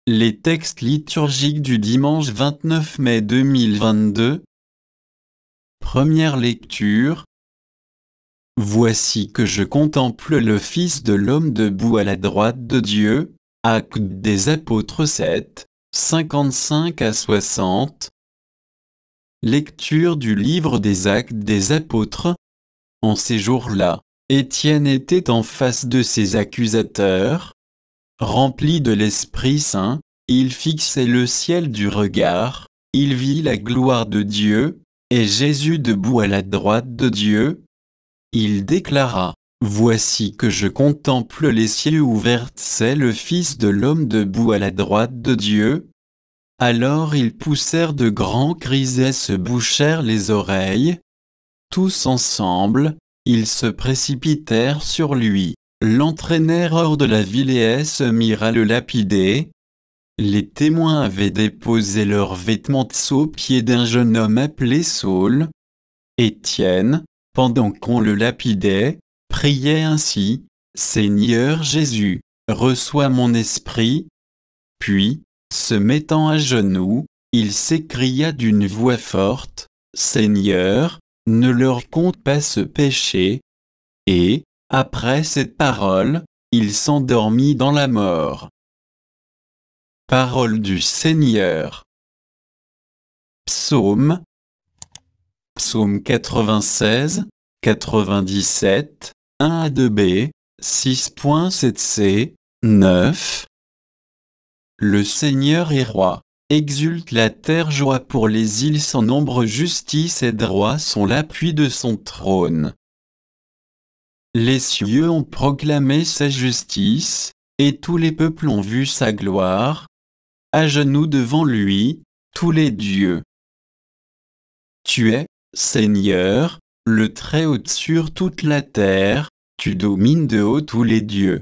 Les textes liturgiques du dimanche 29 mai 2022. Première lecture. Voici que je contemple le Fils de l'homme debout à la droite de Dieu. Actes des Apôtres 7, 55 à 60. Lecture du livre des Actes des Apôtres. En ces jours-là, Étienne était en face de ses accusateurs. Rempli de l'Esprit Saint, il fixait le ciel du regard, il vit la gloire de Dieu, et Jésus debout à la droite de Dieu. Il déclara, « Voici que je contemple les cieux ouverts, c'est le Fils de l'homme debout à la droite de Dieu. » Alors ils poussèrent de grands cris et se bouchèrent les oreilles. Tous ensemble, ils se précipitèrent sur lui, l'entraînèrent hors de la ville et se mirent à le lapider. Les témoins avaient déposé leurs vêtements aux pieds d'un jeune homme appelé Saul. Étienne, pendant qu'on le lapidait, priait ainsi, « Seigneur Jésus, reçois mon esprit. » Puis, se mettant à genoux, il s'écria d'une voix forte, « Seigneur, ne leur compte pas ce péché. » Et, après cette parole, il s'endormit dans la mort. Parole du Seigneur. Psaume 96, 97, 1 à 2b, 6.7c, 9. Le Seigneur est roi, exulte la terre, joie pour les îles sans nombre, justice et droit sont l'appui de son trône. Les cieux ont proclamé sa justice, et tous les peuples ont vu sa gloire. À genoux devant lui, tous les dieux. Tu es, Seigneur, le Très-Haut sur toute la terre, tu domines de haut tous les dieux.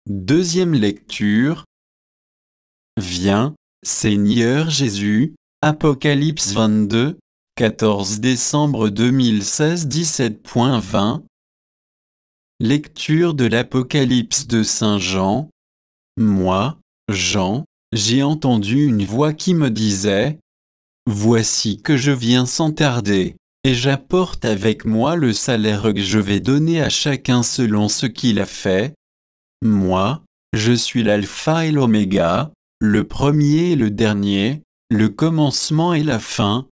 Deuxième lecture. Viens, Seigneur Jésus, Apocalypse 22, 14 décembre 2016 17.20. Lecture de l'Apocalypse de Saint Jean. Moi, Jean, j'ai entendu une voix qui me disait, « Voici que je viens sans tarder, et j'apporte avec moi le salaire que je vais donner à chacun selon ce qu'il a fait. Moi, je suis l'alpha et l'oméga, le premier et le dernier, le commencement et la fin.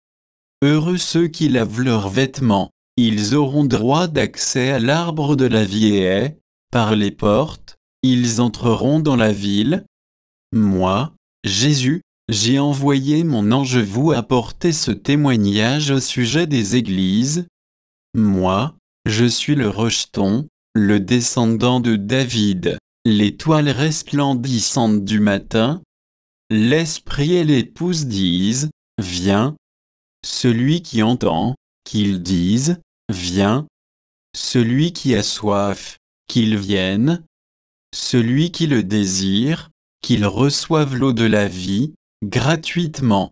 Heureux ceux qui lavent leurs vêtements, ils auront droit d'accès à l'arbre de la vie et, par les portes, ils entreront dans la ville. Moi, Jésus, j'ai envoyé mon ange vous apporter ce témoignage au sujet des églises. Moi, je suis le rejeton, le descendant de David, l'étoile resplendissante du matin. L'Esprit et l'épouse disent, viens. Celui qui entend, qu'il dise, viens. Celui qui a soif, qu'il vienne. Celui qui le désire, qu'il reçoive l'eau de la vie, gratuitement.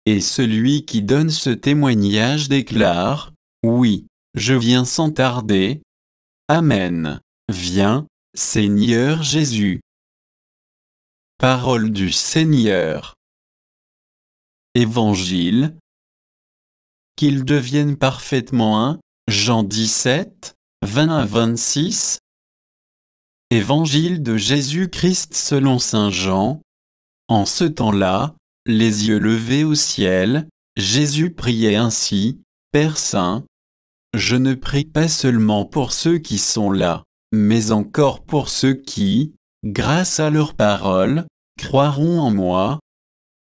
Et celui qui donne ce témoignage déclare, oui, je viens sans tarder. Amen. Viens, Seigneur Jésus. Parole du Seigneur. Évangile. Qu'ils deviennent parfaitement un, Jean 17, 20 à 26. Évangile de Jésus-Christ selon saint Jean. En ce temps-là, les yeux levés au ciel, Jésus priait ainsi, Père Saint, je ne prie pas seulement pour ceux qui sont là, mais encore pour ceux qui, grâce à leur parole, croiront en moi.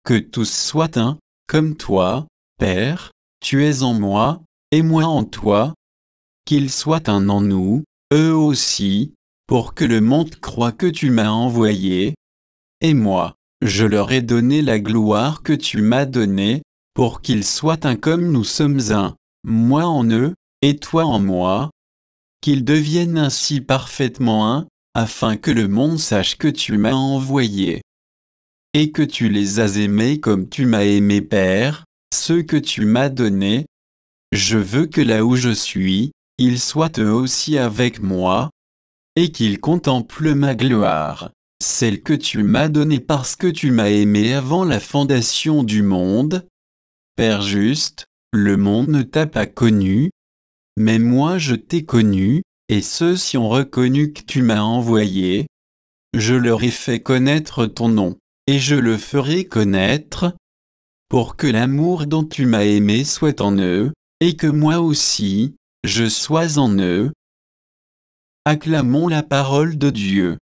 Que tous soient un, comme toi, Père, tu es en moi, et moi en toi. Qu'ils soient un en nous, eux aussi, pour que le monde croie que tu m'as envoyé. Et moi, je leur ai donné la gloire que tu m'as donnée, pour qu'ils soient un comme nous sommes un, moi en eux, et toi en moi. Qu'ils deviennent ainsi parfaitement un, afin que le monde sache que tu m'as envoyé. Et que tu les as aimés comme tu m'as aimé, Père, ceux que tu m'as donnés. Je veux que là où je suis, ils soient eux aussi avec moi, et qu'ils contemplent ma gloire, celle que tu m'as donnée parce que tu m'as aimé avant la fondation du monde. Père juste, le monde ne t'a pas connu, mais moi je t'ai connu, et ceux-ci ont reconnu que tu m'as envoyé. Je leur ai fait connaître ton nom, et je le ferai connaître, pour que l'amour dont tu m'as aimé soit en eux, et que moi aussi, je sois en eux. Acclamons la parole de Dieu.